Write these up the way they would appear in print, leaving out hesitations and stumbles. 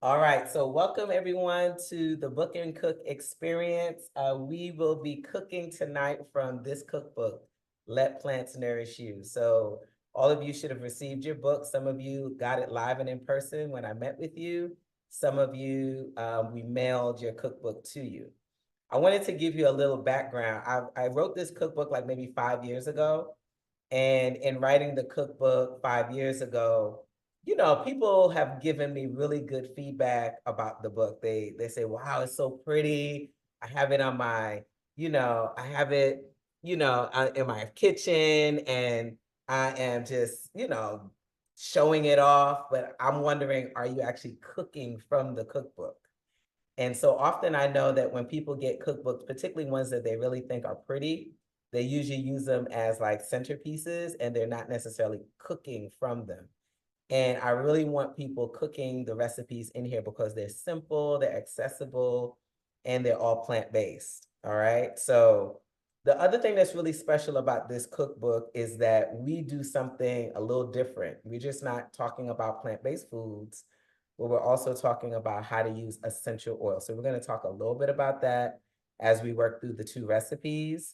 All right, so welcome everyone to the Book and Cook experience. We will be cooking tonight from this cookbook, Let Plants Nourish You. So all of you should have received your book. Some of you got it live and in person when I met with you. Some of you, we mailed your cookbook to you. I wanted to give you a little background. I wrote this cookbook like maybe 5 years ago. And in writing the cookbook 5 years ago, people have given me really good feedback about the book. They say, "Wow, it's so pretty. I have it on my, I have it, in my kitchen, and I am just, showing it off." But I'm wondering, are you actually cooking from the cookbook? And so often I know that when people get cookbooks, particularly ones that they really think are pretty, they usually use them as like centerpieces and they're not necessarily cooking from them. And I really want people cooking the recipes in here because they're simple, they're accessible, and they're all plant-based. All right. So the other thing that's really special about this cookbook is that we do something a little different. We're just not talking about plant-based foods, but we're also talking about how to use essential oil. So we're going to talk a little bit about that as we work through the two recipes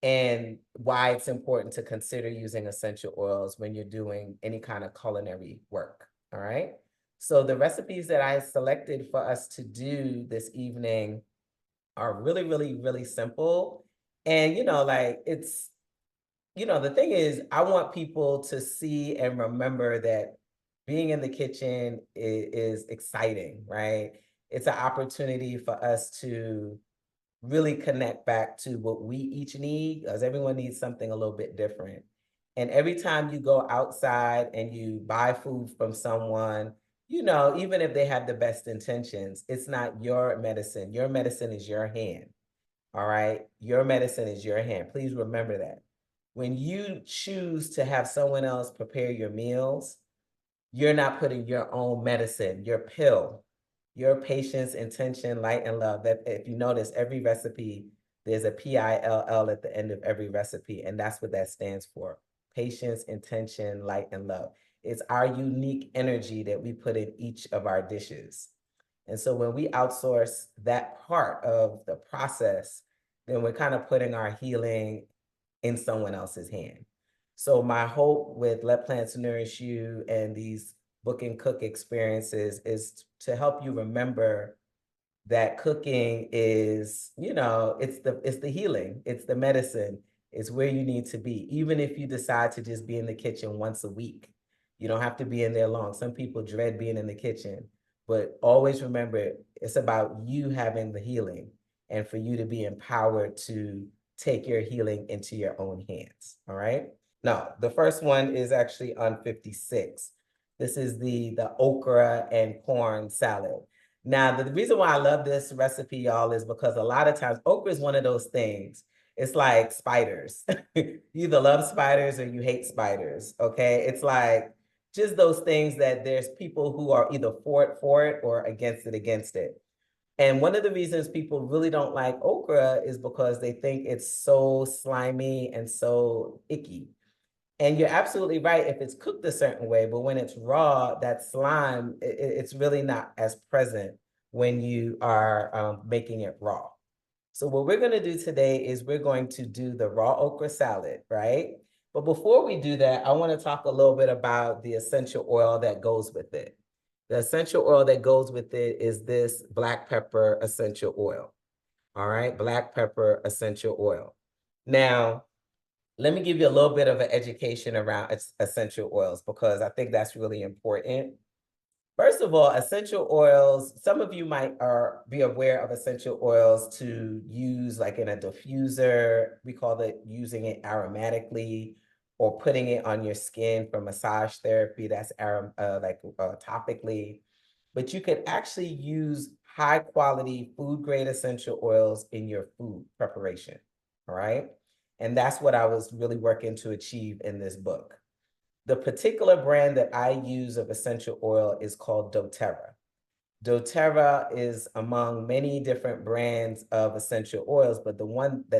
and why it's important to consider using essential oils when you're doing any kind of culinary work. All right. So the recipes that I selected for us to do this evening are really, really, really simple. And, the thing is, I want people to see and remember that being in the kitchen is exciting, right? It's an opportunity for us to really connect back to what we each need, because everyone needs something a little bit different. And every time you go outside and you buy food from someone, even if they have the best intentions, it's not your medicine. Your medicine is your hand. All right. Your medicine is your hand. Please remember that. When you choose to have someone else prepare your meals, you're not putting your own medicine, your pill, your patience, intention, light, and love. That if you notice, every recipe, there's a PILL at the end of every recipe, and that's what that stands for. Patience, intention, light, and love. It's our unique energy that we put in each of our dishes. And so when we outsource that part of the process, then we're kind of putting our healing in someone else's hand. So my hope with Let Plants Nourish You and these book and cook experiences is to help you remember that cooking is, it's the healing, it's the medicine, it's where you need to be. Even if you decide to just be in the kitchen once a week, you don't have to be in there long. Some people dread being in the kitchen, but always remember it's about you having the healing and for you to be empowered to take your healing into your own hands. All right. Now, the first one is actually on 56. This is the okra and corn salad. Now, the reason why I love this recipe, y'all, is because a lot of times okra is one of those things. It's like spiders. You either love spiders or you hate spiders. Okay. It's like just those things that there's people who are either for it or against it. And one of the reasons people really don't like okra is because they think it's so slimy and so icky. And you're absolutely right if it's cooked a certain way, but when it's raw, that slime, it's really not as present when you are making it raw. So what we're going to do today is we're going to do the raw okra salad, right? But before we do that, I want to talk a little bit about the essential oil that goes with it. The essential oil that goes with it is this black pepper essential oil. All right, black pepper essential oil. Now, let me give you a little bit of an education around essential oils because I think that's really important. First of all, essential oils, some of you might be aware of essential oils to use like in a diffuser. We call it using it aromatically or putting it on your skin for massage therapy. That's topically. But you could actually use high quality food grade essential oils in your food preparation. All right. And that's what I was really working to achieve in this book. The particular brand that I use of essential oil is called doTERRA. doTERRA is among many different brands of essential oils, but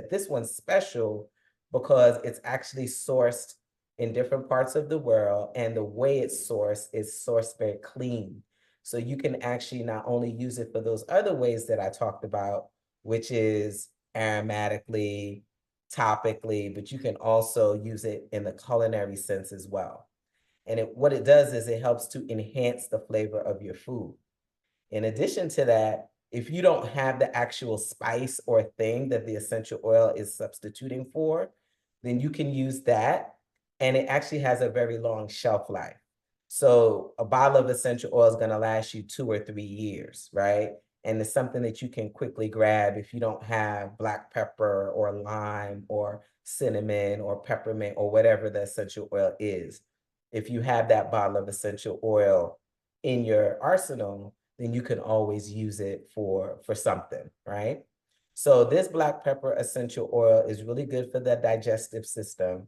this one's special because it's actually sourced in different parts of the world, and the way it's sourced is sourced very clean. So you can actually not only use it for those other ways that I talked about, which is aromatically, topically, but you can also use it in the culinary sense as well. And what it does is it helps to enhance the flavor of your food. In addition to that, if you don't have the actual spice or thing that the essential oil is substituting for, then you can use that. And it actually has a very long shelf life. So a bottle of essential oil is going to last you 2 or 3 years, right? And it's something that you can quickly grab if you don't have black pepper or lime or cinnamon or peppermint or whatever the essential oil is. If you have that bottle of essential oil in your arsenal, then you can always use it for something, right? So this black pepper essential oil is really good for the digestive system,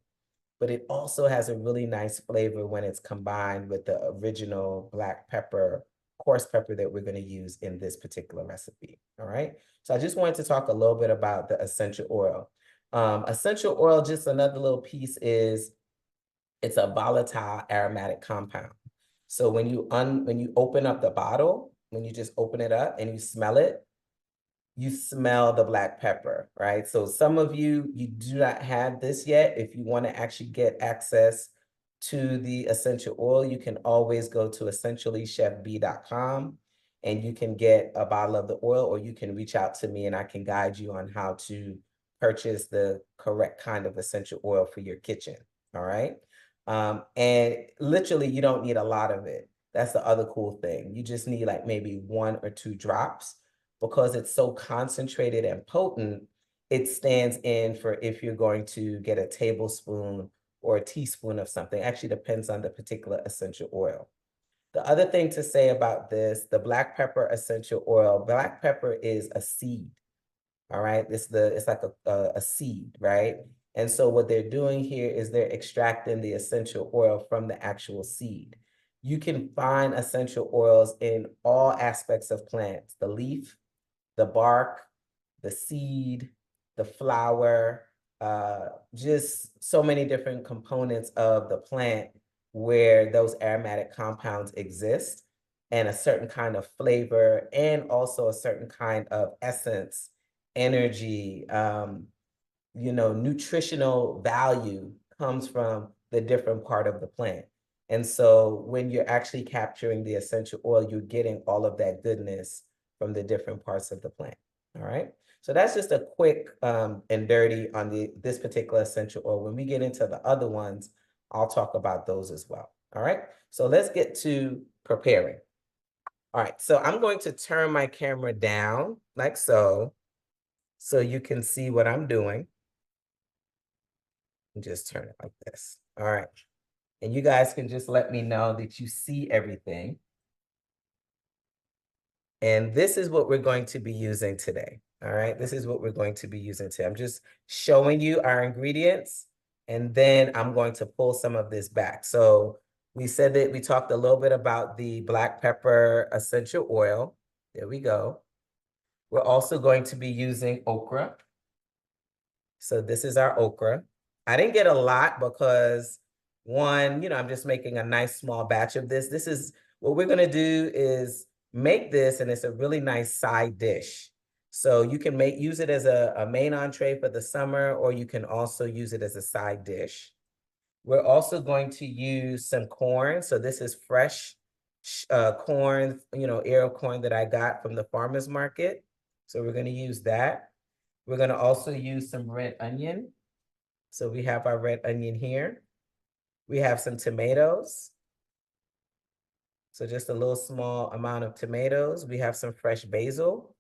but it also has a really nice flavor when it's combined with the original black pepper, coarse pepper that we're going to use in this particular recipe, all right? So I just wanted to talk a little bit about the essential oil. Essential oil, just another little piece is it's a volatile aromatic compound. So when you open up the bottle, when you just open it up and you smell the black pepper, right? So some of you do not have this yet. If you want to actually get access to the essential oil, you can always go to essentiallychefbee.com and you can get a bottle of the oil, or you can reach out to me and I can guide you on how to purchase the correct kind of essential oil for your kitchen, all right? And literally you don't need a lot of it. That's the other cool thing. You just need like maybe 1 or 2 drops, because it's so concentrated and potent. It stands in for if you're going to get a tablespoon or a teaspoon of something. Actually depends on the particular essential oil. The other thing to say about this, the black pepper essential oil, black pepper is a seed. All right, it's like a seed, right? And so what they're doing here is they're extracting the essential oil from the actual seed. You can find essential oils in all aspects of plants, the leaf, the bark, the seed, the flower, just so many different components of the plant where those aromatic compounds exist, and a certain kind of flavor and also a certain kind of essence, energy, nutritional value comes from the different part of the plant. And so when you're actually capturing the essential oil, you're getting all of that goodness from the different parts of the plant. All right. So that's just a quick and dirty on this particular essential oil. When we get into the other ones, I'll talk about those as well. All right. So let's get to preparing. All right. So I'm going to turn my camera down like so you can see what I'm doing. And just turn it like this. All right. And you guys can just let me know that you see everything. And this is what we're going to be using today. All right. This is what we're going to be using today. I'm just showing you our ingredients, and then I'm going to pull some of this back. So we said that we talked a little bit about the black pepper essential oil. There we go. We're also going to be using okra. So this is our okra. I didn't get a lot because one, I'm just making a nice small batch of this. This is what we're gonna do is make this, and it's a really nice side dish. So you can use it as a main entree for the summer, or you can also use it as a side dish. We're also going to use some corn. So this is fresh corn, ear corn that I got from the farmer's market. So we're gonna use that. We're gonna also use some red onion. So we have our red onion here. We have some tomatoes. So just a little small amount of tomatoes. We have some fresh basil.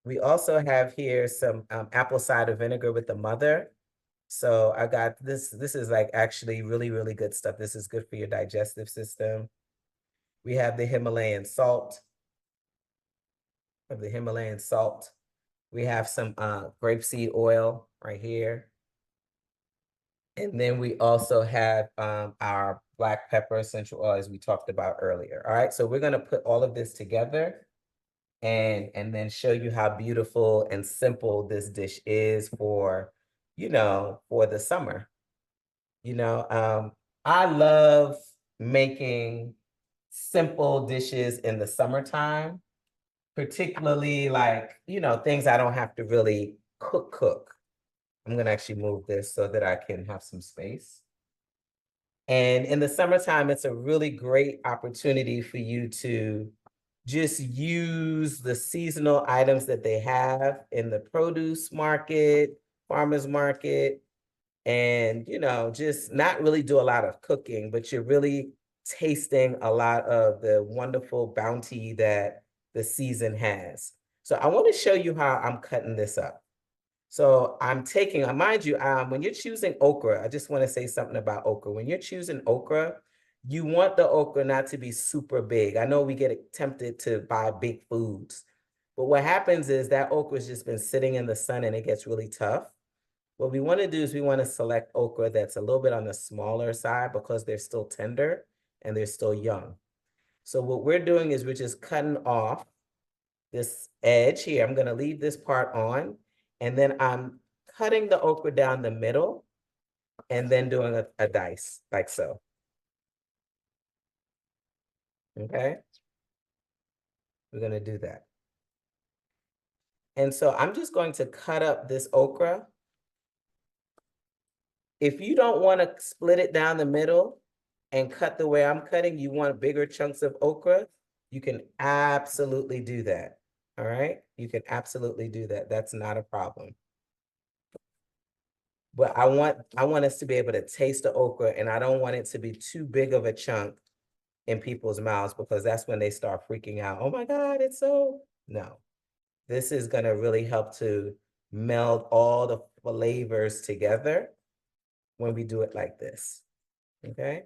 We also have here some apple cider vinegar with the mother. So I got this. This is like actually really, really good stuff. This is good for your digestive system. We have the Himalayan salt. We have some grapeseed oil right here. And then we also have our black pepper essential oil, as we talked about earlier. All right, so we're gonna put all of this together and then show you how beautiful and simple this dish is for, for the summer. I love making simple dishes in the summertime, particularly like, you know, things I don't have to really cook. I'm gonna actually move this so that I can have some space. And in the summertime, it's a really great opportunity for you to just use the seasonal items that they have in the produce market, farmers market, and, you know, just not really do a lot of cooking, but you're really tasting a lot of the wonderful bounty that the season has. So I want to show you how I'm cutting this up. So I'm taking, mind you, when you're choosing okra, I just want to say something about okra. When you're choosing okra, you want the okra not to be super big. I know we get tempted to buy big foods, but what happens is that okra has just been sitting in the sun and it gets really tough. What we want to do is we want to select okra that's a little bit on the smaller side because they're still tender and they're still young. So what we're doing is we're just cutting off this edge here. I'm going to leave this part on, and then I'm cutting the okra down the middle and then doing a dice like so. Okay. We're going to do that. And so I'm just going to cut up this okra. If you don't want to split it down the middle and cut the way I'm cutting, you want bigger chunks of okra, you can absolutely do that. All right. You can absolutely do that. That's not a problem. But I want us to be able to taste the okra, and I don't want it to be too big of a chunk in people's mouths because that's when they start freaking out. Oh my God, it's so, no. This is gonna really help to meld all the flavors together when we do it like this, okay?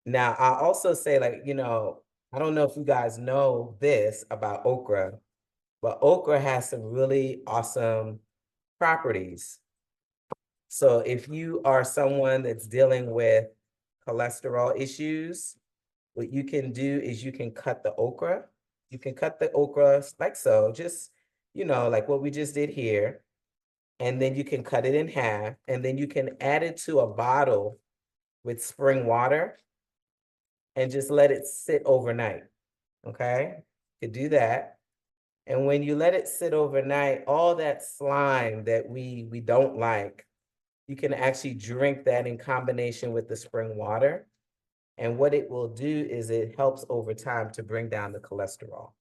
Now, I also say, like, you know, I don't know if you guys know this about okra, but okra has some really awesome properties. So if you are someone that's dealing with cholesterol issues, what you can do is you can cut the okra. You can cut the okra like so, just, you know, like what we just did here. And then you can cut it in half, and then you can add it to a bottle with spring water and just let it sit overnight, okay? You could do that. And when you let it sit overnight, all that slime that we don't like, you can actually drink that in combination with the spring water. And what it will do is it helps over time to bring down the cholesterol.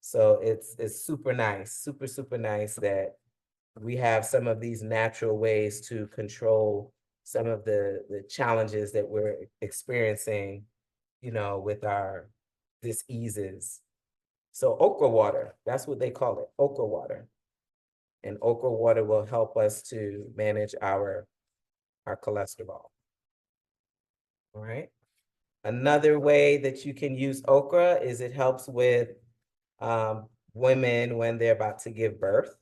So it's super nice, super nice that we have some of these natural ways to control some of the challenges that we're experiencing, you know, with our diseases. So okra water, that's what they call it, okra water. And okra water will help us to manage our cholesterol. All right. Another way that you can use okra is it helps with women when they're about to give birth,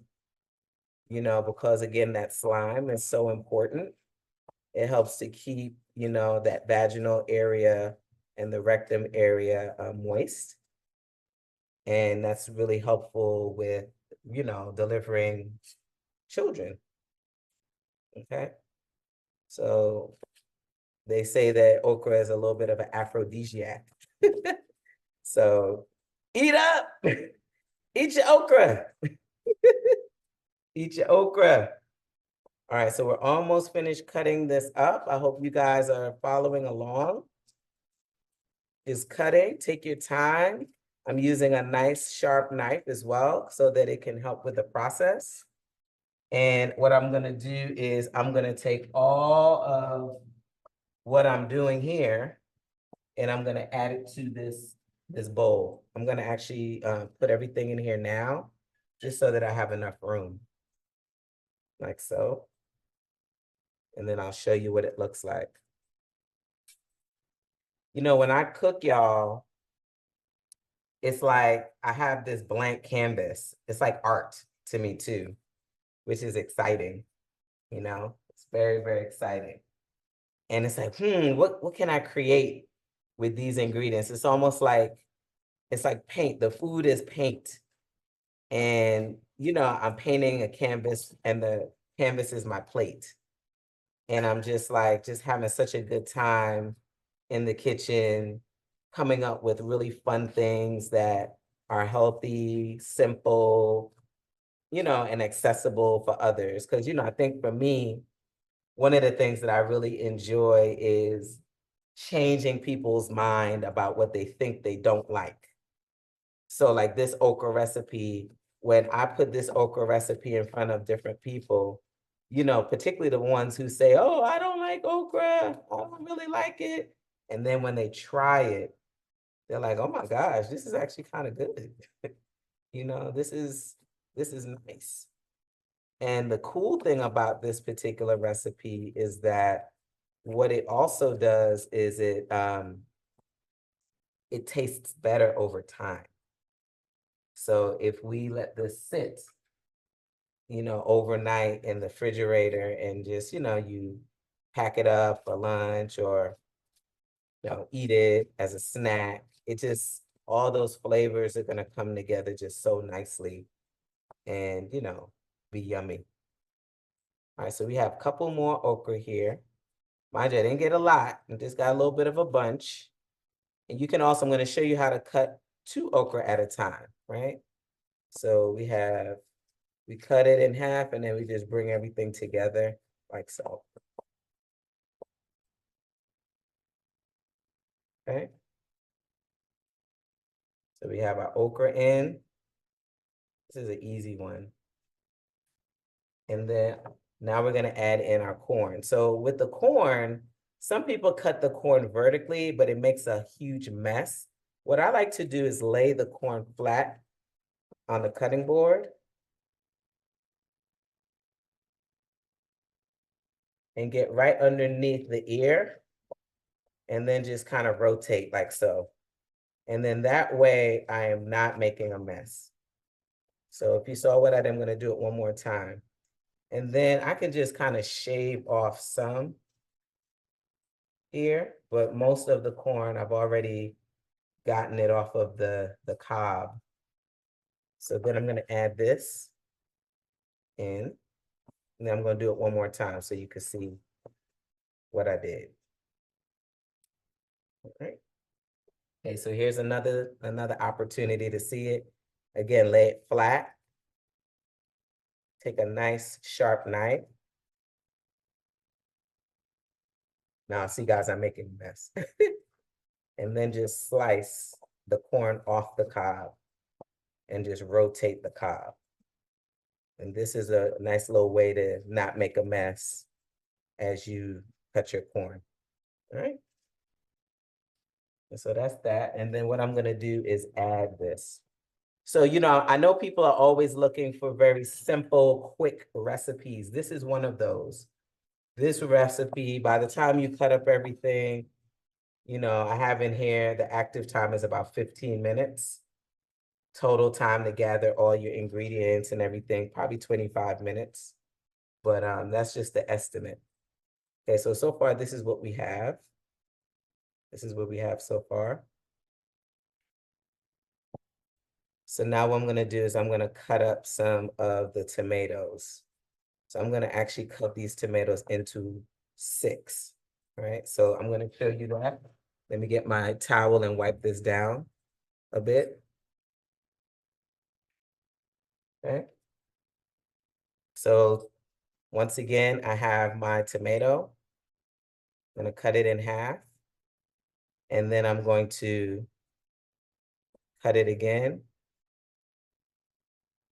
you know, because again, that slime is so important. It helps to keep, you know, that vaginal area and the rectum area moist. And that's really helpful with, you know, delivering children. Okay. So they say that okra is a little bit of an aphrodisiac. So eat up, eat your okra, eat your okra. All right, so we're almost finished cutting this up. I hope you guys are following along. Is cutting, take your time. I'm using a nice sharp knife as well so that it can help with the process. And what I'm gonna do is I'm gonna take all of what I'm doing here and I'm gonna add it to this bowl. I'm gonna actually put everything in here now, just so that I have enough room, like so. And then I'll show you what it looks like. You know, when I cook, y'all, it's like I have this blank canvas. It's like art to me too, which is exciting, you know? It's very exciting. And it's like, what can I create with these ingredients? It's almost like, it's like paint. The food is paint. And, you know, I'm painting a canvas and the canvas is my plate. And I'm just like, just having such a good time in the kitchen, coming up with really fun things that are healthy, simple, and accessible for others. Because, I think for me, one of the things that I really enjoy is changing people's mind about what they think they don't like. So like this okra recipe, when I put this okra recipe in front of different people, particularly the ones who say, oh, I don't like okra, I don't really like it. And then when they try it, they're like, oh my gosh, this is actually kind of good. This is nice. And the cool thing about this particular recipe is that what it also does is it tastes better over time. So if we let this sit, overnight in the refrigerator and just, you pack it up for lunch or, eat it as a snack, all those flavors are gonna come together just so nicely and, be yummy. All right, so we have a couple more okra here. Mind you, I didn't get a lot. I just got a little bit of a bunch. And you can also, I'm gonna show you how to cut 2 okra at a time, right? So we cut it in half and then we just bring everything together like so. Okay. So we have our okra in. This is an easy one. And then now we're gonna add in our corn. So with the corn, some people cut the corn vertically, but it makes a huge mess. What I like to do is lay the corn flat on the cutting board and get right underneath the ear and then just kind of rotate like so. And then that way I am not making a mess. So if you saw what I did, I'm gonna do it one more time. And then I can just kind of shave off some here, but most of the corn, I've already gotten it off of the cob. So then I'm gonna add this in, and then I'm gonna do it one more time so you can see what I did. All right. Okay, so here's another opportunity to see it. Again, lay it flat. Take a nice sharp knife. Now, see guys, I'm making a mess. And then just slice the corn off the cob and just rotate the cob. And this is a nice little way to not make a mess as you cut your corn. All right. And so that's that. And then what I'm gonna do is add this. So, I know people are always looking for very simple, quick recipes. This is one of those. This recipe, by the time you cut up everything, I have in here, the active time is about 15 minutes. Total time to gather all your ingredients and everything, probably 25 minutes. But that's just the estimate. Okay, so far, this is what we have. This is what we have so far. So now what I'm gonna do is I'm gonna cut up some of the tomatoes. So I'm gonna actually cut these tomatoes into 6, all right? So I'm gonna show you that. Let me get my towel and wipe this down a bit. Okay. So once again, I have my tomato. I'm gonna cut it in half. And then I'm going to cut it again.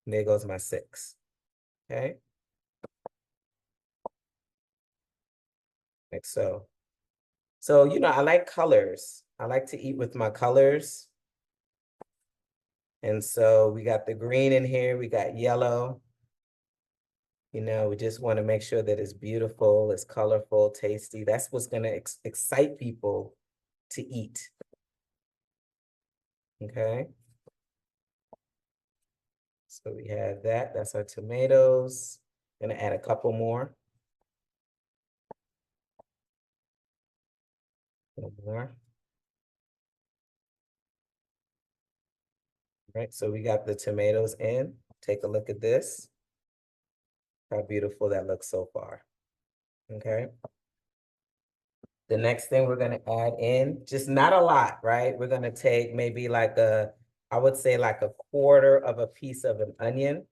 And there goes my 6, okay? Like so. So, I like colors. I like to eat with my colors. And so we got the green in here, we got yellow. We just want to make sure that it's beautiful, it's colorful, tasty. That's what's going to excite people to eat. Okay. So we have that. That's our tomatoes. Gonna add a couple more. One more. Right, so we got the tomatoes in. Take a look at this. How beautiful that looks so far. Okay. The next thing we're gonna add in, just not a lot, right? We're gonna take maybe like I would say like a quarter of a piece of an onion.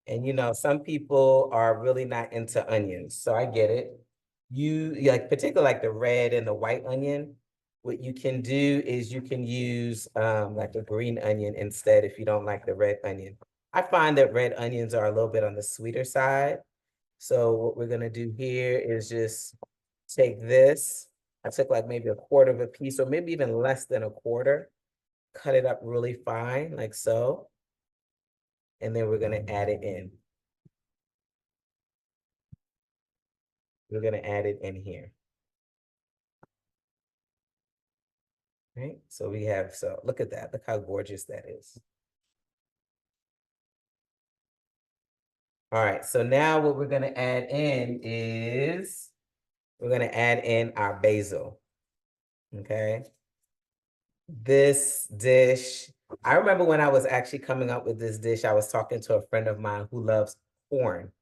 And some people are really not into onions, so I get it. Like particularly like the red and the white onion, what you can do is you can use like a green onion instead if you don't like the red onion. I find that red onions are a little bit on the sweeter side. So what we're gonna do here is just take this. I took like maybe a quarter of a piece or maybe even less than a quarter, cut it up really fine like so. And then we're gonna add it in. We're gonna add it in here. Right, so look at that, look how gorgeous that is. All right, so now what we're gonna add in is, we're gonna add in our basil, okay? This dish, I remember when I was actually coming up with this dish, I was talking to a friend of mine who loves corn.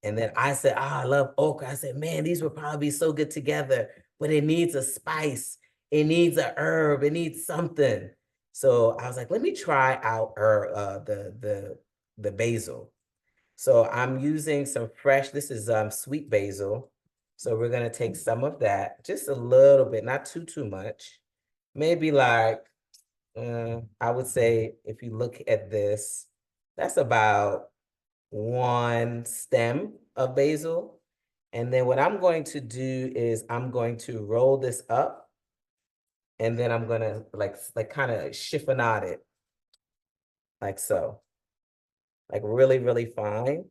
And then I said, I love okra. I said, man, these would probably be so good together, but it needs a spice. It needs a herb. It needs something. So I was like, let me try out the basil. So I'm using some fresh, this is sweet basil. So we're gonna take some of that, just a little bit, not too much. Maybe like, I would say if you look at this, that's about one stem of basil. And then what I'm going to do is I'm going to roll this up and then I'm gonna like kind of chiffonade it like so, like really, really fine.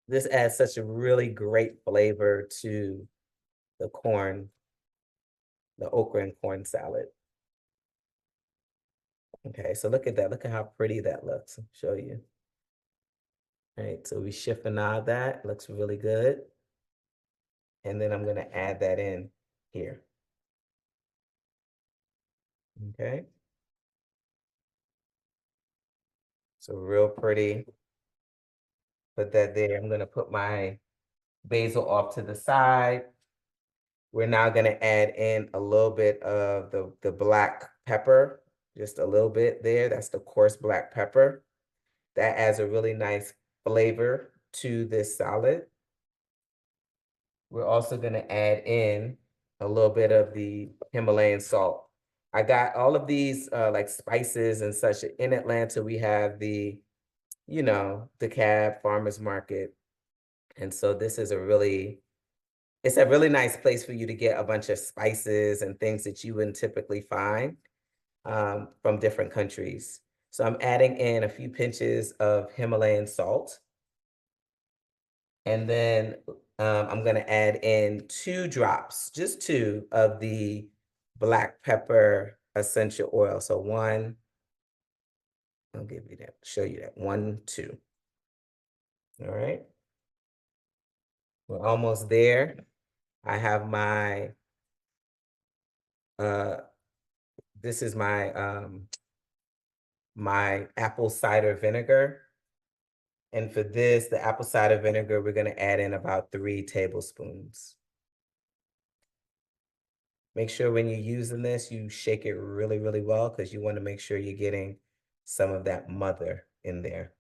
This adds such a really great flavor to the corn, the okra and corn salad. Okay, so look at that. Look at how pretty that looks. I'll show you. All right, so we chiffonade that. Looks really good. And then I'm gonna add that in here. Okay. So real pretty. Put that there. I'm gonna put my basil off to the side. We're now gonna add in a little bit of the black pepper, just a little bit there. That's the coarse black pepper. That adds a really nice flavor to this salad. We're also gonna add in a little bit of the Himalayan salt. I got all of these like spices and such. In Atlanta, we have the DeKalb Farmers Market. And so this is it's a really nice place for you to get a bunch of spices and things that you wouldn't typically find from different countries. So I'm adding in a few pinches of Himalayan salt. And then I'm gonna add in 2 drops, just 2 of the black pepper essential oil. So 1, I'll give you that, show you that, 1, 2. All right. We're almost there. I have my, this is my apple cider vinegar. And for this, the apple cider vinegar, we're gonna add in about 3 tablespoons. Make sure when you're using this, you shake it really, really well because you wanna make sure you're getting some of that mother in there.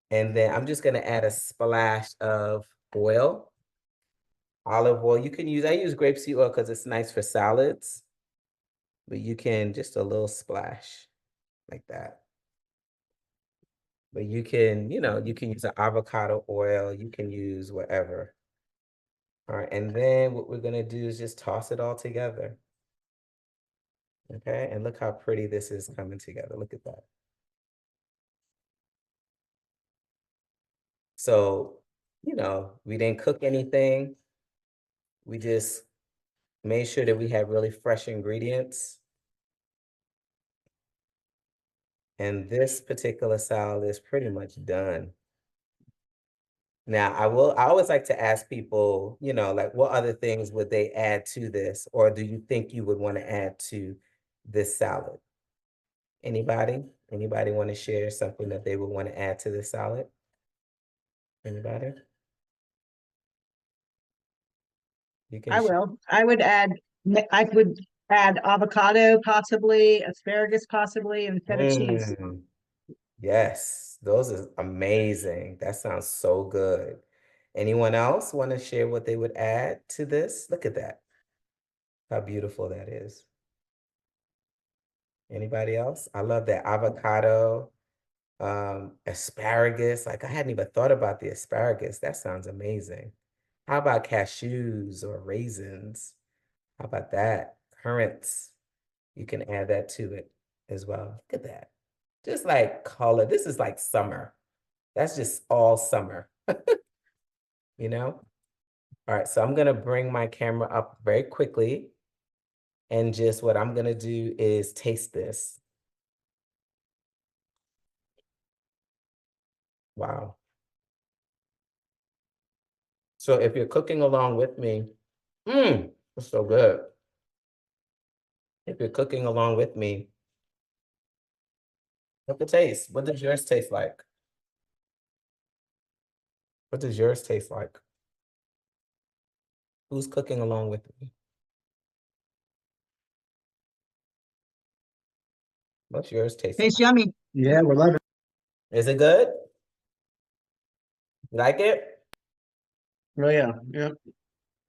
And then I'm just gonna add a splash of oil, olive oil. I use grapeseed oil because it's nice for salads, but you can just a little splash like that. But you can use an avocado oil, you can use whatever. All right, and then what we're gonna do is just toss it all together. Okay, and look how pretty this is coming together. Look at that. So, we didn't cook anything. We just made sure that we had really fresh ingredients. And this particular salad is pretty much done. Now, I always like to ask people, like what other things would they add to this? Or do you think you would want to add to this salad? Anybody? Anybody want to share something that they would want to add to this salad? Anybody? You can I will. I would add avocado, possibly asparagus, possibly, and feta cheese. Yes, those are amazing. That sounds so good. Anyone else want to share what they would add to this? Look at that. How beautiful that is. Anybody else? I love that avocado, asparagus. Like I hadn't even thought about the asparagus. That sounds amazing. How about cashews or raisins? How about that? Currants. You can add that to it as well. Look at that. Just like color. This is like summer. That's just all summer, you know? All right, so I'm gonna bring my camera up very quickly. And just what I'm gonna do is taste this. Wow. So if you're cooking along with me, it's so good. If you're cooking along with me, look the taste. What does yours taste like? What does yours taste like? Who's cooking along with me? What's yours taste like? Tastes yummy. Yeah, we're loving it. Is it good? You like it? Oh yeah, yeah,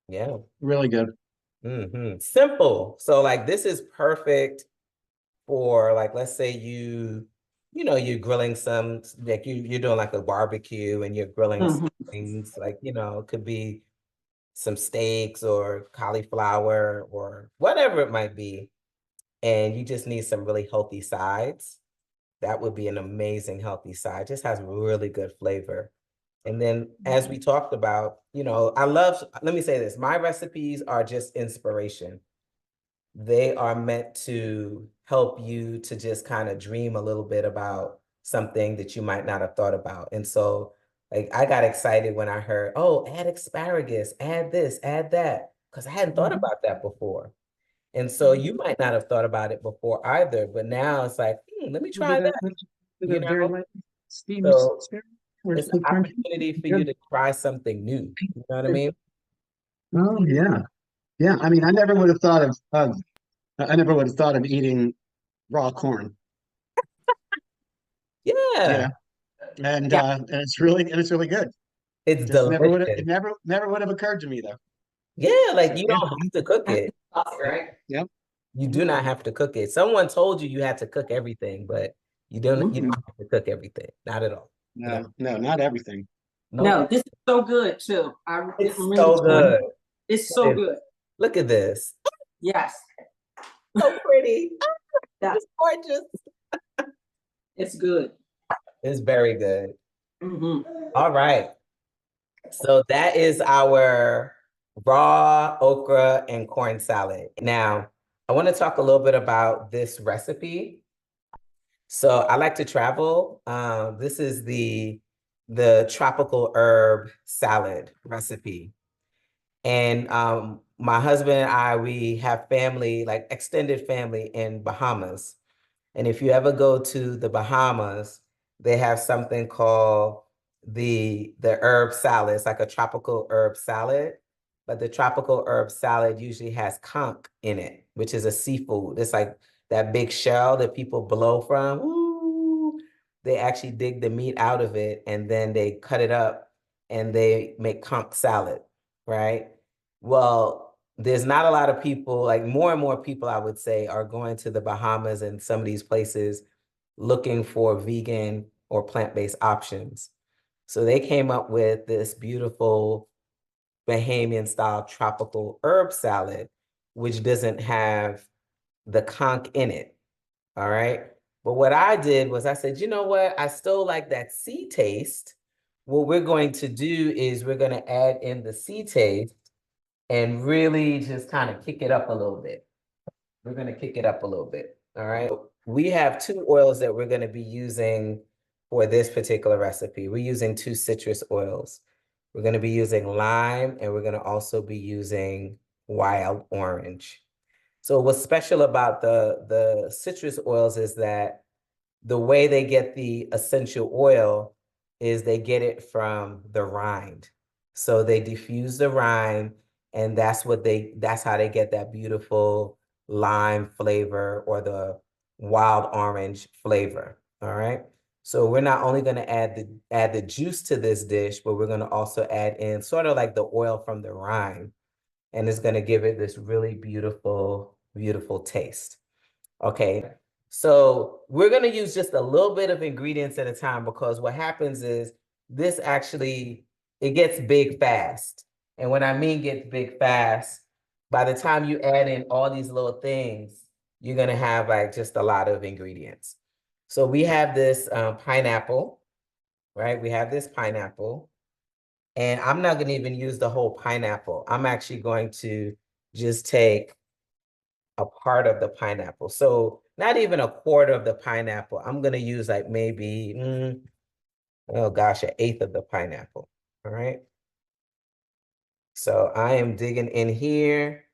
Yeah. really good. Simple. So like this is perfect for like, let's say you're grilling some, like you're doing like a barbecue and you're grilling some things like, it could be some steaks or cauliflower or whatever it might be. And you just need some really healthy sides. That would be an amazing healthy side. Just has really good flavor. And then as we talked about, let me say this, my recipes are just inspiration. They are meant to help you to just kind of dream a little bit about something that you might not have thought about. And so like I got excited when I heard, oh, add asparagus, add this, add that, because I hadn't thought about that before. And so you might not have thought about it before either, but now it's like, let me try that, you Very know? light steamed So asparagus. it's an opportunity for you to try something new. You know what I mean? Oh yeah, yeah. I mean, I never would have thought of I never would have thought of eating raw corn. Yeah, Yeah, and yeah, and it's really good. it's Just never would have delicious. it never would have occurred to me though. Yeah, like So you yeah, don't have to cook it. Right? yep. You do not have to cook it. Someone told you you had to cook everything, but you don't Mm-mm. have to cook everything. Not at all. No, no, not everything. Nope. No, this is so good too. I It's didn't mean so to. good. It's What so is good. it? Look at this. Yes. So pretty. Yeah, It's gorgeous. it's good. It's very good. Hmm. All right. So that is our raw okra and corn salad. Now, I want to talk a little bit about this recipe. So I like to travel. This is the tropical herb salad recipe. And my husband and I, we have family, like extended family in Bahamas. And if you ever go to the Bahamas, they have something called the herb salad. It's like a tropical herb salad, but the tropical herb salad usually has conch in it, which is a seafood. It's like that big shell that people blow from. Ooh, they actually dig the meat out of it and then they cut it up and they make conch salad, right? Well, there's not a lot of people, like more and more people, I would say, are going to the Bahamas and some of these places looking for vegan or plant-based options. So they came up with this beautiful Bahamian style tropical herb salad, which doesn't have the conch in it. All right. But what I did was I said, you know what? I still like that sea taste. What we're going to do is we're going to add in the sea taste and really just kind of kick it up a little bit. We're going to kick it up a little bit. All right. We have two oils that we're going to be using for this particular recipe. We're using two citrus oils. We're going to be using lime and we're going to also be using wild orange. So what's special about the citrus oils is that the way they get the essential oil is they get it from the rind. So they diffuse the rind, and that's how they get that beautiful lime flavor or the wild orange flavor. All right. So we're not only going to add the juice to this dish, but we're going to also add in sort of like the oil from the rind, and it's going to give it this really beautiful, beautiful taste. Okay, so we're going to use just a little bit of ingredients at a time, because what happens is this actually, it gets big fast. And when I mean gets big fast, by the time you add in all these little things, you're going to have like just a lot of ingredients. So we have this pineapple, right? We have this pineapple. And I'm not going to even use the whole pineapple. I'm actually going to just take a part of the pineapple. So not even a quarter of the pineapple. I'm going to use like maybe, oh gosh, an eighth of the pineapple. All right. So I am digging in here,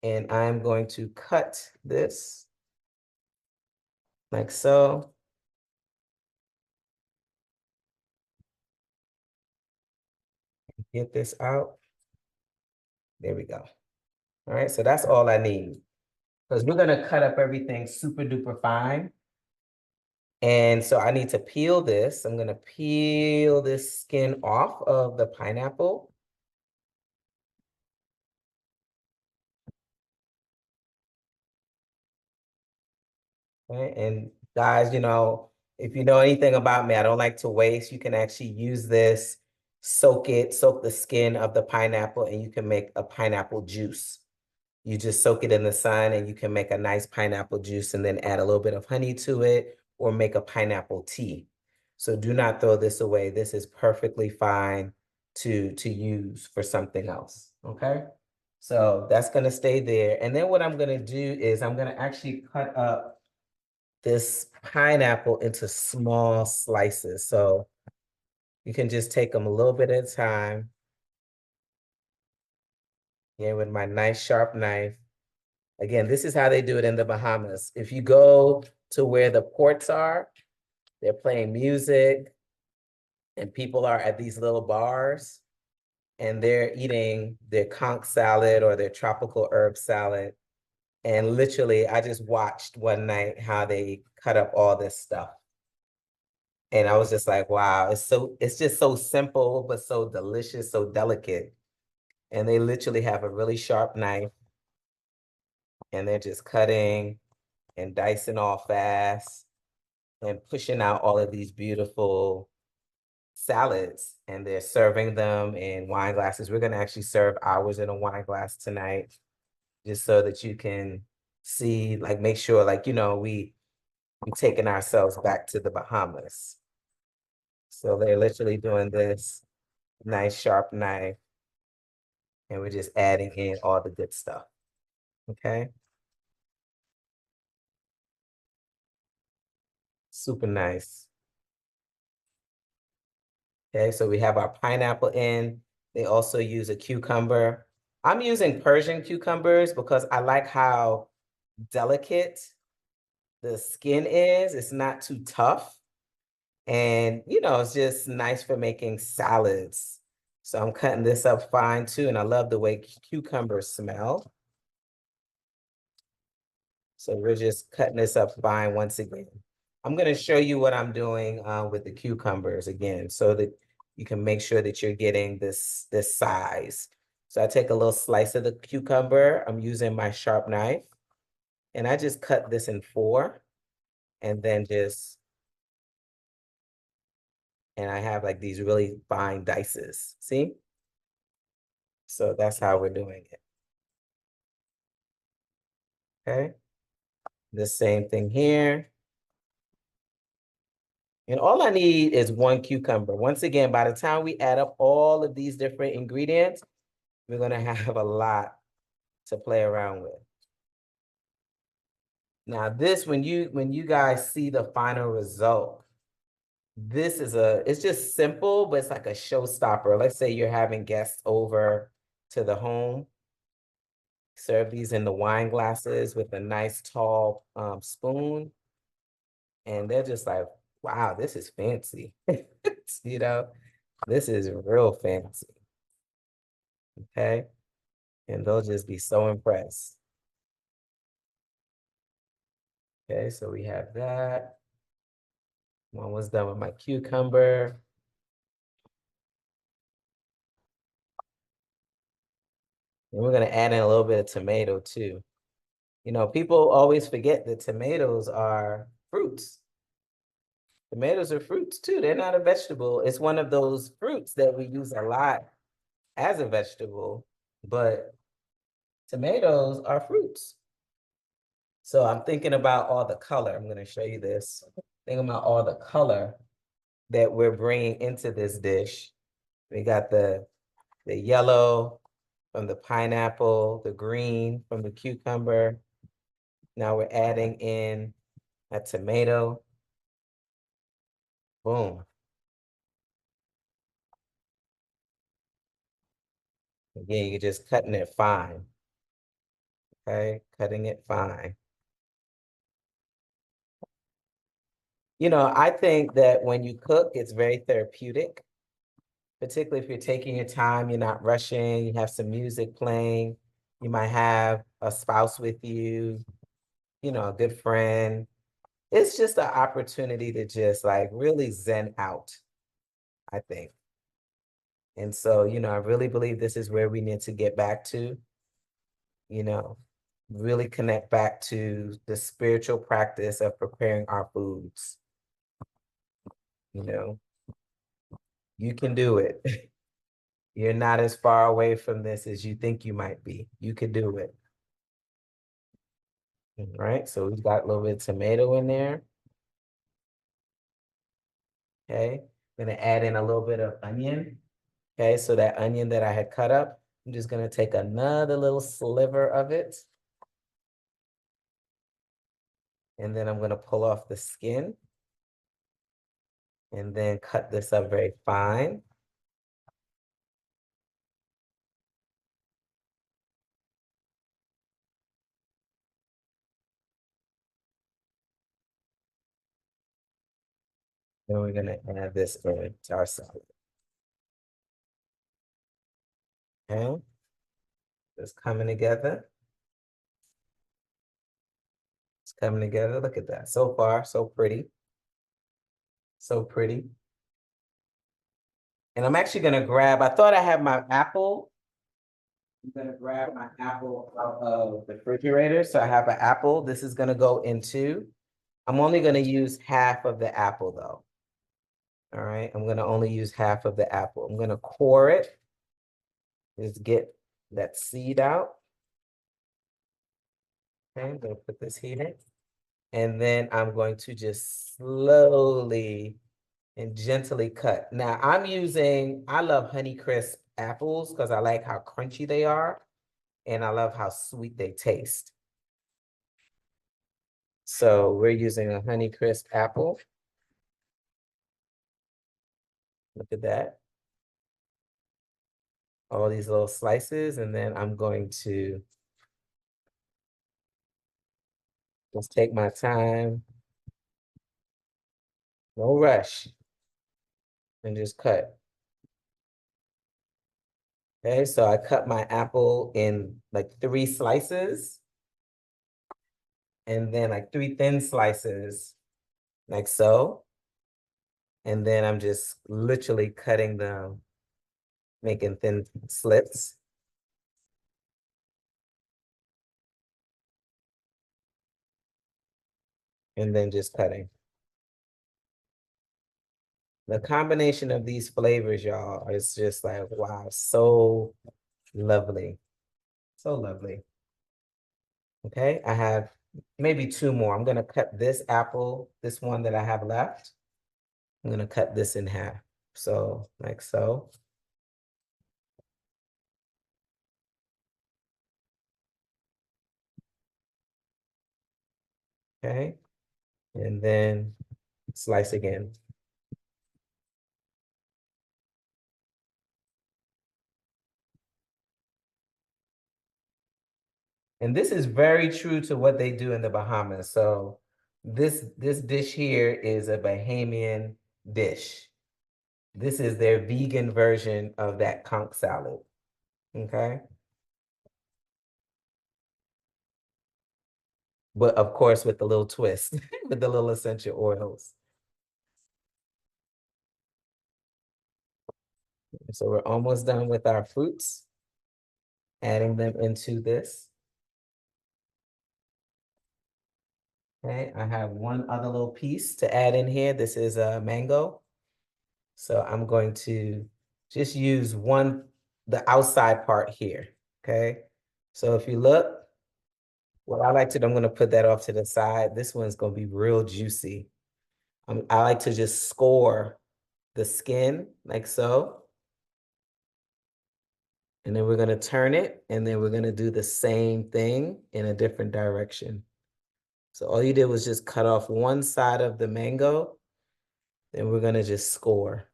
and I'm going to cut this like so. Get this out. There we go. All right. So that's all I need, because we're going to cut up everything super duper fine. And so I need to peel this. I'm going to peel this skin off of the pineapple. Okay. And guys, you know, if you know anything about me, I don't like to waste. You can actually use this, soak the skin of the pineapple, and you can make a pineapple juice. You just soak it in the sun, and you can make a nice pineapple juice and then add a little bit of honey to it, or make a pineapple tea. So do not throw this away. This is perfectly fine to use for something else, okay? So that's gonna stay there. And then what I'm gonna do is I'm gonna actually cut up this pineapple into small slices. So you can just take them a little bit at a time. Yeah, with my nice sharp knife. Again, this is how they do it in the Bahamas. If you go to where the ports are, they're playing music, and people are at these little bars, and they're eating their conch salad or their tropical herb salad. And literally, I just watched one night how they cut up all this stuff. And I was just like, wow, it's just so simple, but so delicious, so delicate. And they literally have a really sharp knife, and they're just cutting and dicing all fast and pushing out all of these beautiful salads, and they're serving them in wine glasses. We're going to actually serve ours in a wine glass tonight, just so that you can see, like, make sure, like, you know, we taking ourselves back to the Bahamas. So they're literally doing this nice sharp knife, and we're just adding in all the good stuff. Okay. Super nice. Okay, so we have our pineapple in. They also use a cucumber. I'm using Persian cucumbers because I like how delicate the skin is. It's not too tough. And, you know, it's just nice for making salads. So I'm cutting this up fine too. And I love the way cucumbers smell. So we're just cutting this up fine once again. I'm going to show you what I'm doing with the cucumbers again, so that you can make sure that you're getting this size. So I take a little slice of the cucumber. I'm using my sharp knife, and I just cut this in 4, and then and I have like these really fine dices. See? So that's how we're doing it. Okay. The same thing here. And all I need is 1 cucumber. Once again, by the time we add up all of these different ingredients, we're going to have a lot to play around with. Now this, when you guys see the final result, this is it's just simple, but it's like a showstopper. Let's say you're having guests over to the home. Serve these in the wine glasses with a nice tall spoon. And they're just like, wow, this is fancy. You know, this is real fancy. Okay. And they'll just be so impressed. Okay, so we have that. One was done with my cucumber. And we're gonna add in a little bit of tomato too. You know, people always forget that tomatoes are fruits. Tomatoes are fruits too. They're not a vegetable. It's one of those fruits that we use a lot as a vegetable, but tomatoes are fruits. So I'm thinking about all the color. I'm going to show you this. Thinking about all the color that we're bringing into this dish. We got the yellow from the pineapple, the green from the cucumber. Now we're adding in a tomato. Boom. Again, you're just cutting it fine. Okay, cutting it fine. You know, I think that when you cook, it's very therapeutic, particularly if you're taking your time, you're not rushing, you have some music playing, you might have a spouse with you, you know, a good friend. It's just an opportunity to just like really zen out, I think. And so, you know, I really believe this is where we need to get back to, you know, really connect back to the spiritual practice of preparing our foods. You know, you can do it. You're not as far away from this as you think you might be. You could do it. All right, so we've got a little bit of tomato in there. Okay, I'm gonna add in a little bit of onion. Okay, so that onion that I had cut up, I'm just gonna take another little sliver of it. And then I'm gonna pull off the skin. And then cut this up very fine. Then we're gonna add this in to our salad. Okay, it's coming together. It's coming together. Look at that. So far, so pretty. So pretty. And I'm actually gonna grab, I thought I had my apple. I'm gonna grab my apple out of the refrigerator. So I have an apple. This is gonna go into, I'm only gonna use half of the apple though. All right, I'm gonna only use half of the apple. I'm gonna core it. Just get that seed out. Okay, I'm gonna put this here. And then I'm going to just slowly and gently cut. Now I love Honeycrisp apples because I like how crunchy they are and I love how sweet they taste. So we're using a Honeycrisp apple. Look at that. All these little slices, and then I'm going to just take my time. No rush. And just cut. Okay, so I cut my apple in like 3 slices. And then like 3 thin slices, like so. And then I'm just literally cutting them, making thin slits. And then just cutting. The combination of these flavors, y'all, is just like, wow, so lovely. So lovely. Okay, I have maybe 2 more. I'm gonna cut this apple, this one that I have left. I'm gonna cut this in half. So like so. Okay, and then slice again. And this is very true to what they do in the Bahamas. So This dish here is a Bahamian dish. This is their vegan version of that conch salad. Okay. But of course, with the little twist, with the little essential oils. So we're almost done with our fruits, adding them into this. Okay, I have one other little piece to add in here. This is a mango. So I'm going to just use the outside part here, okay? So if you look, what I like to do, I'm gonna put that off to the side. This one's gonna be real juicy. I like to just score the skin like so. And then we're gonna turn it, and then we're gonna do the same thing in a different direction. So all you did was just cut off one side of the mango, then we're gonna just score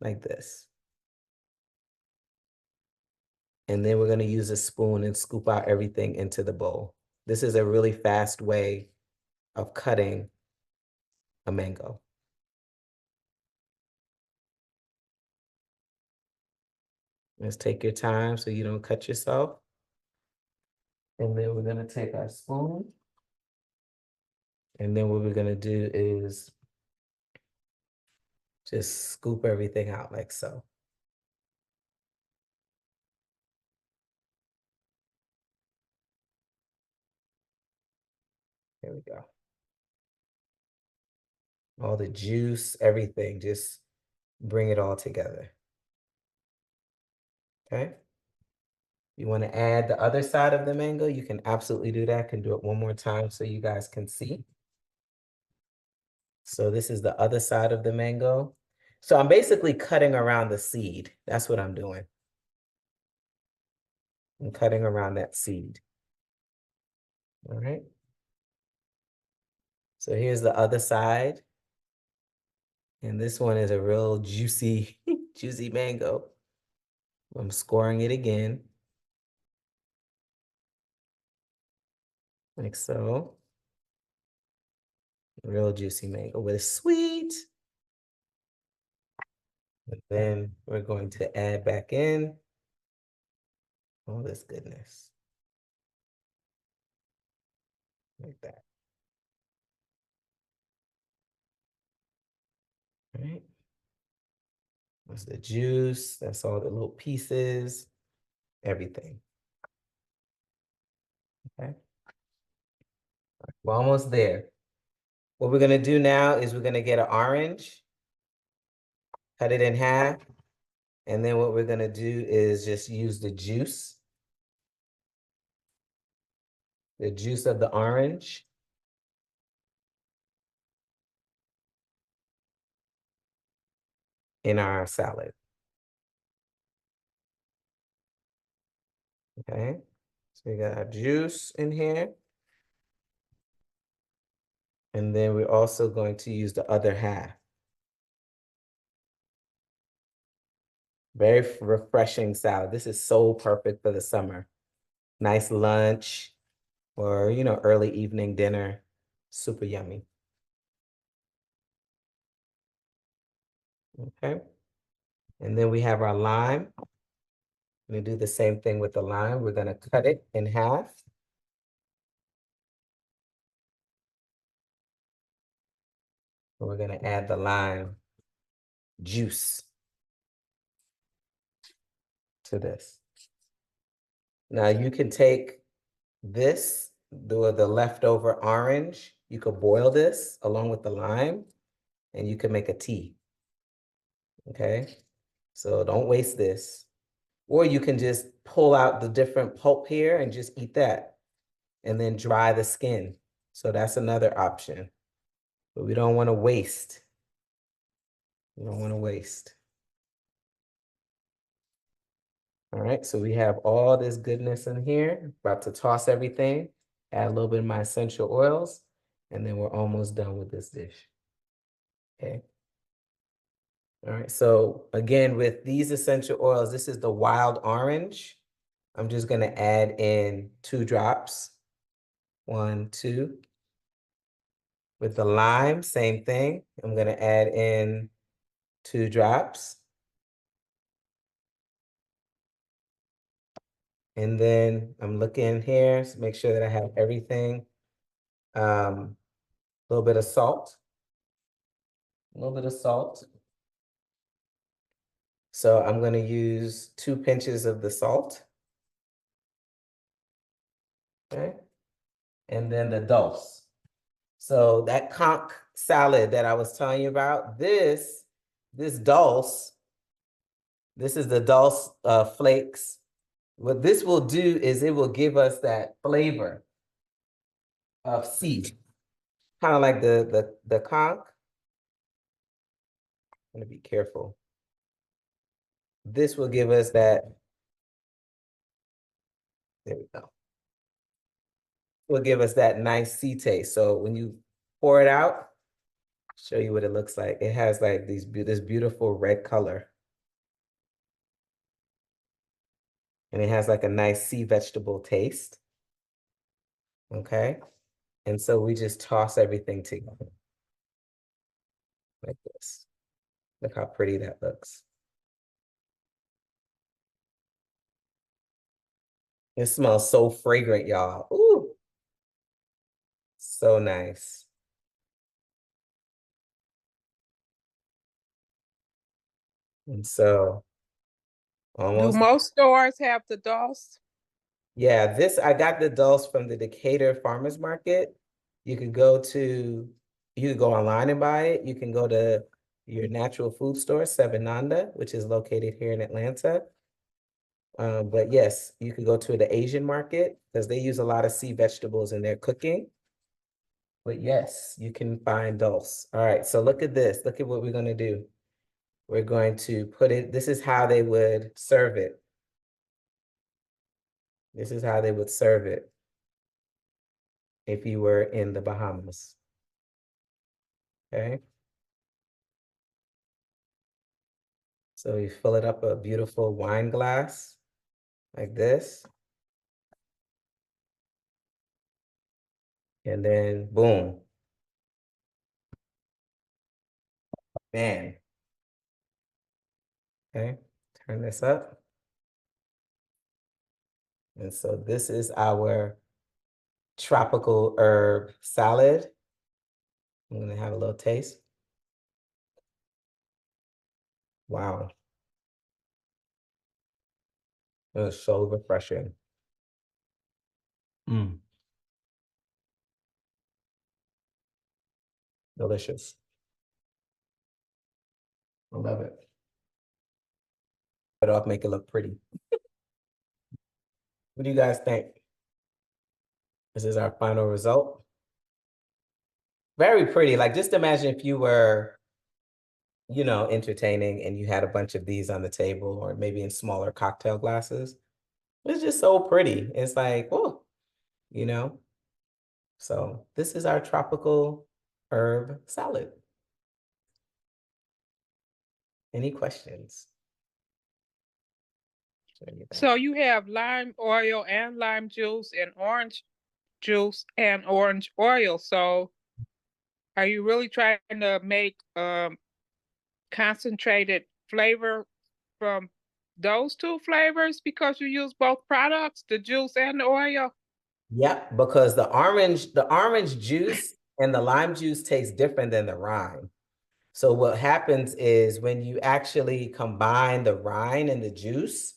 like this. And then we're gonna use a spoon and scoop out everything into the bowl. This is a really fast way of cutting a mango. Just take your time so you don't cut yourself. And then we're gonna take our spoon. And then what we're gonna do is just scoop everything out like so. There we go. All the juice, everything, just bring it all together. Okay. You want to add the other side of the mango, you can absolutely do that. I can do it one more time so you guys can see. So this is the other side of the mango. So I'm basically cutting around the seed. That's what I'm doing. I'm cutting around that seed. All right. So here's the other side. And this one is a real juicy, juicy mango. I'm scoring it again. Like so. Real juicy mango, but it's sweet. And then we're going to add back in all this goodness. Like that. All right. That's the juice. That's all the little pieces, everything. Okay. We're almost there. What we're gonna do now is we're gonna get an orange, cut it in half, and then what we're gonna do is just use the juice of the orange. In our salad. Okay, so we got our juice in here. And then we're also going to use the other half. Very refreshing salad. This is so perfect for the summer. Nice lunch or, early evening dinner. Super yummy. Okay. And then we have our lime. We do the same thing with the lime. We're going to cut it in half. And we're going to add the lime juice to this. Now you can take this, the leftover orange, you could boil this along with the lime and you can make a tea. Okay, so don't waste this. Or you can just pull out the different pulp here and just eat that and then dry the skin. So that's another option, but we don't want to waste. We don't want to waste. All right, so we have all this goodness in here. About to toss everything, add a little bit of my essential oils, and then we're almost done with this dish. Okay. All right, so again, with these essential oils, this is the wild orange. I'm just gonna add in 2 drops. 1, 2. With the lime, same thing. I'm gonna add in 2 drops. And then I'm looking here to make sure that I have everything. A little bit of salt. A little bit of salt. So I'm gonna use 2 pinches of the salt. Okay. And then the dulse. So that conch salad that I was telling you about, this dulse, this is the dulse flakes. What this will do is it will give us that flavor of seed, kind of like the conch. I'm gonna be careful. This will give us that. There we go. Will give us that nice sea taste. So when you pour it out, show you what it looks like. It has like this beautiful red color. And it has like a nice sea vegetable taste. Okay. And so we just toss everything together. Like this. Look how pretty that looks. It smells so fragrant, y'all. Ooh. So nice. And so Do almost, most stores have the dulse? yeah, I got the dulse from the Decatur Farmers Market. You could go online and buy it. You can go to your natural food store, Sevenanda, which is located here in Atlanta. But yes, you could go to the Asian market because they use a lot of sea vegetables in their cooking. But yes, you can find dulse. All right, so look at this. Look at what we're going to do. We're going to put it, this is how they would serve it. This is how they would serve it if you were in the Bahamas. Okay. So you fill it up a beautiful wine glass like this. And then boom. Man. Okay, turn this up. And so this is our tropical herb salad. I'm gonna have a little taste. Wow. It was so refreshing. Delicious. I love it. Put it off, make it look pretty. What do you guys think? This is our final result. Very pretty. Like, just imagine if you were, entertaining and you had a bunch of these on the table or maybe in smaller cocktail glasses. It's just so pretty. It's like, oh, So this is our tropical herb salad. Any questions? So you have lime oil and lime juice and orange juice and orange oil. So are you really trying to make concentrated flavor from those 2 flavors because you use both products, the juice and the oil? Yep, because the orange juice and the lime juice tastes different than the rind. So what happens is when you actually combine the rind and the juice,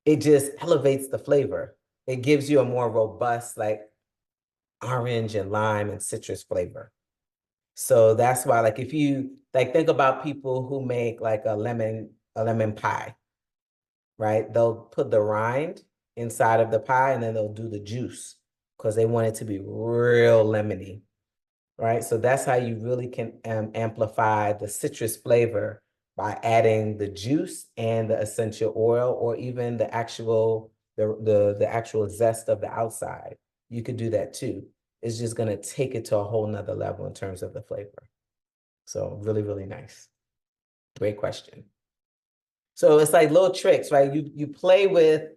it just elevates the flavor. It gives you a more robust, like orange and lime and citrus flavor. So that's why, like, if you think about people who make like a lemon pie, right? They'll put the rind inside of the pie and then they'll do the juice because they want it to be real lemony, right? So that's how you really can amplify the citrus flavor by adding the juice and the essential oil, or even the actual the actual zest of the outside. You could do that too. It's just gonna take it to a whole nother level in terms of the flavor. So really, really nice. Great question. So it's like little tricks, right? You play with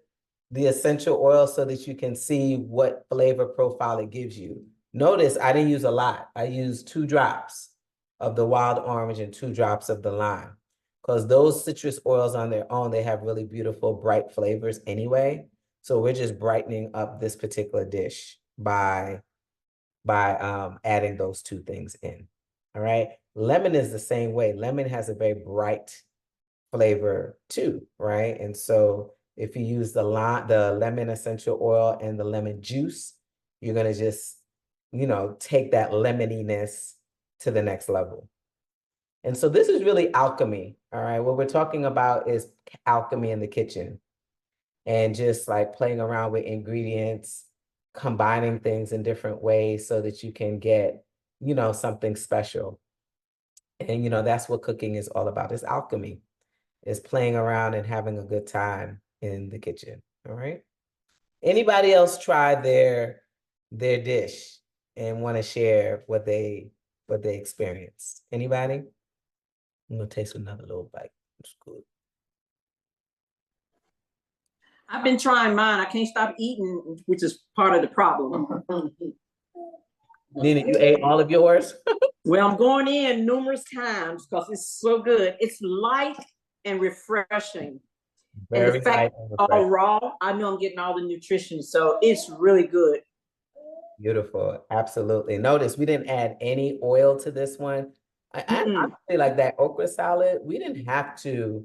the essential oil so that you can see what flavor profile it gives you. Notice I didn't use a lot. I used 2 drops of the wild orange and 2 drops of the lime. Because those citrus oils on their own, they have really beautiful, bright flavors anyway. So we're just brightening up this particular dish by adding those 2 things in. All right. Lemon is the same way. Lemon has a very bright flavor too, right? And so if you use the lemon essential oil and the lemon juice, you're gonna just, take that lemoniness to the next level. And so this is really alchemy, all right? What we're talking about is alchemy in the kitchen and just like playing around with ingredients, combining things in different ways so that you can get, something special. And, that's what cooking is all about. It's alchemy. It's playing around and having a good time in the kitchen, all right? Anybody else try their dish and want to share what they experienced? Anybody? I'm gonna taste another little bite. It's good. I've been trying mine. I can't stop eating, which is part of the problem. Nina, you ate all of yours? Well, I'm going in numerous times because it's so good. It's light and refreshing. And the Very fact light that and it's all refreshing. raw, I know I'm getting all the nutrition. So it's really good. Beautiful. Absolutely. Notice we didn't add any oil to this one. I honestly like that okra salad. We didn't have to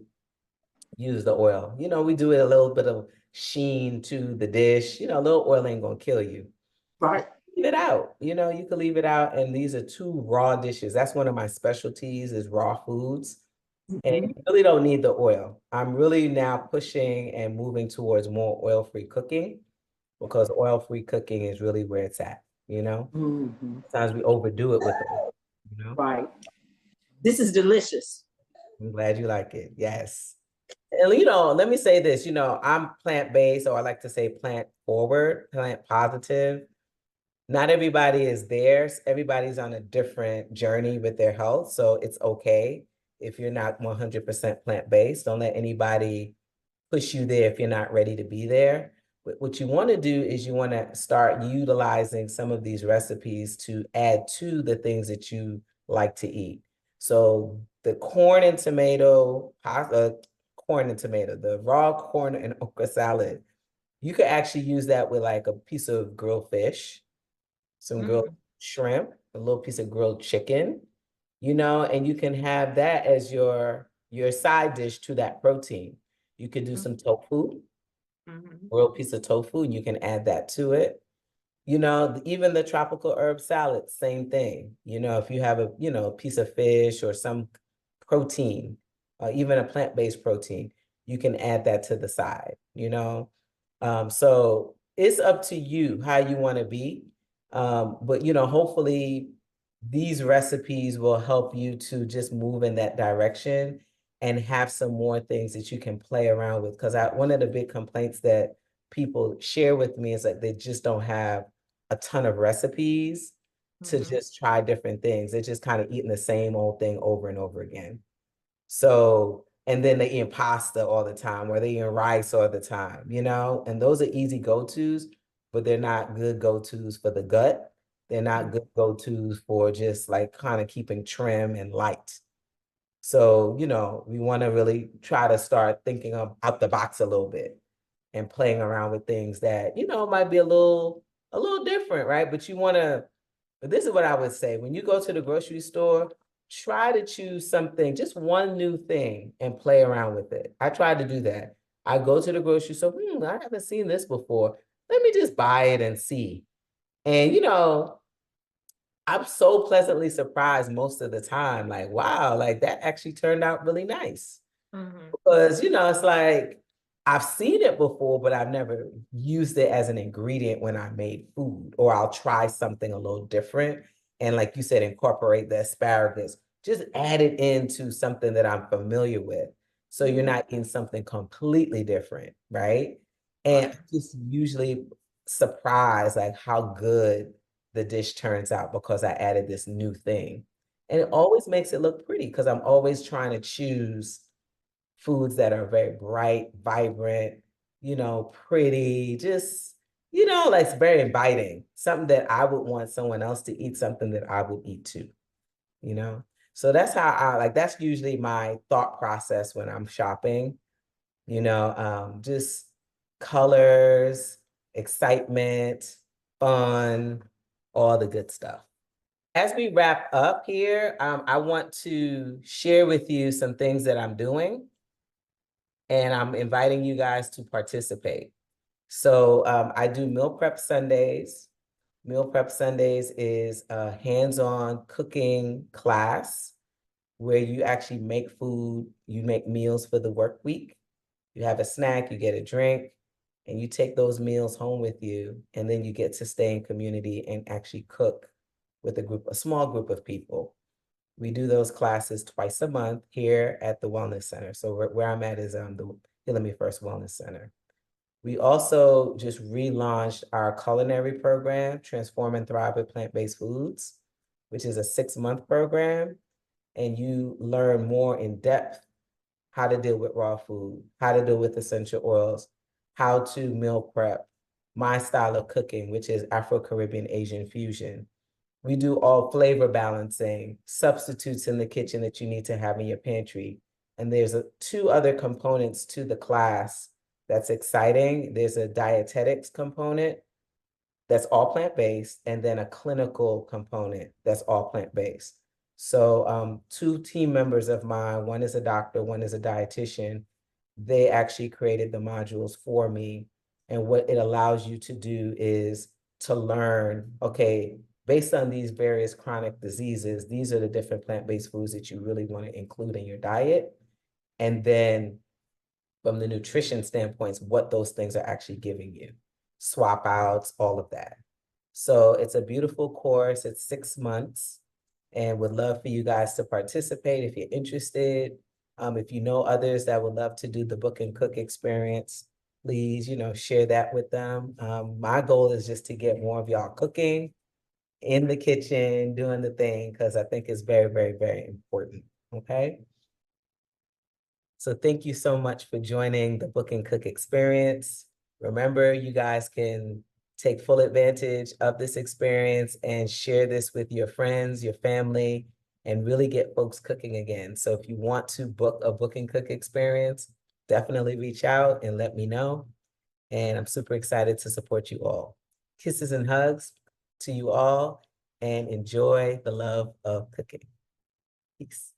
use the oil. We do it a little bit of sheen to the dish. A little oil ain't gonna kill you. Right. Leave it out. You can leave it out. And these are 2 raw dishes. That's one of my specialties is raw foods. And you really don't need the oil. I'm really now pushing and moving towards more oil-free cooking because oil-free cooking is really where it's at, Sometimes we overdo it with the oil, Right. This is delicious. I'm glad you like it. Yes. And let me say this, I'm plant-based, or I like to say plant forward, plant positive. Not everybody is there. Everybody's on a different journey with their health. So it's okay if you're not 100% plant-based. Don't let anybody push you there if you're not ready to be there. But what you want to do is you want to start utilizing some of these recipes to add to the things that you like to eat. So the corn and tomato, the raw corn and okra salad, you could actually use that with like a piece of grilled fish, some grilled shrimp, a little piece of grilled chicken, and you can have that as your side dish to that protein. You could do some tofu, grilled piece of tofu, and you can add that to it. Even the tropical herb salad, same thing. If you have a piece of fish or some protein, even a plant-based protein, you can add that to the side, so it's up to you how you want to be. But hopefully these recipes will help you to just move in that direction and have some more things that you can play around with. Because one of the big complaints that people share with me is that they just don't have a ton of recipes to just try different things. They're just kind of eating the same old thing over and over again. So, and then they eat pasta all the time, or they eat rice all the time, and those are easy go-tos, but they're not good go-tos for the gut. They're not good go-tos for just like kind of keeping trim and light. So, we want to really try to start thinking out the box a little bit and playing around with things that, might be a little different, right? But this is what I would say. When you go to the grocery store, try to choose something, just one new thing, and play around with it. I tried to do that. I go to the grocery store, I haven't seen this before. Let me just buy it and see. And, I'm so pleasantly surprised most of the time, like, wow, like that actually turned out really nice. Because, it's like, I've seen it before, but I've never used it as an ingredient when I made food, or I'll try something a little different. And like you said, incorporate the asparagus, just add it into something that I'm familiar with. So you're not eating something completely different, right? And I'm just usually surprised like how good the dish turns out because I added this new thing. And it always makes it look pretty because I'm always trying to choose foods that are very bright, vibrant, pretty, just you know, like it's very inviting, something that I would want someone else to eat, something that I would eat too, you know? So that's how that's usually my thought process when I'm shopping, you know, just colors, excitement, fun, all the good stuff. As we wrap up here, I want to share with you some things that I'm doing, and I'm inviting you guys to participate. So I do Meal Prep Sundays. Meal Prep Sundays is a hands-on cooking class where you actually make food, you make meals for the work week. You have a snack, you get a drink, and you take those meals home with you, and then you get to stay in community and actually cook with a small group of people. We do those classes twice a month here at the Wellness Center. So where I'm at is the Healing Me First Wellness Center. We also just relaunched our culinary program, Transform and Thrive with Plant-Based Foods, which is a 6-month program. And you learn more in depth how to deal with raw food, how to deal with essential oils, how to meal prep, my style of cooking, which is Afro-Caribbean Asian fusion. We do all flavor balancing, substitutes in the kitchen that you need to have in your pantry. And there's 2 other components to the class that's exciting. There's a dietetics component that's all plant-based, and then a clinical component that's all plant-based. So 2 team members of mine, one is a doctor, one is a dietitian, they actually created the modules for me. And what it allows you to do is to learn, okay, based on these various chronic diseases, these are the different plant-based foods that you really want to include in your diet. And then from the nutrition standpoints, what those things are actually giving you, swap outs, all of that. So it's a beautiful course. It's 6 months, and would love for you guys to participate if you're interested. If you know others that would love to do the Book and Cook experience, please, you know, share that with them. My goal is just to get more of y'all cooking in the kitchen, doing the thing, because I think it's very, very, very important. Okay. So thank you so much for joining the Book and Cook experience. Remember, you guys can take full advantage of this experience and share this with your friends, your family, and really get folks cooking again. So if you want to book a Book and Cook experience, definitely reach out and let me know. And I'm super excited to support you all. Kisses and hugs to you all, and enjoy the love of cooking. Peace.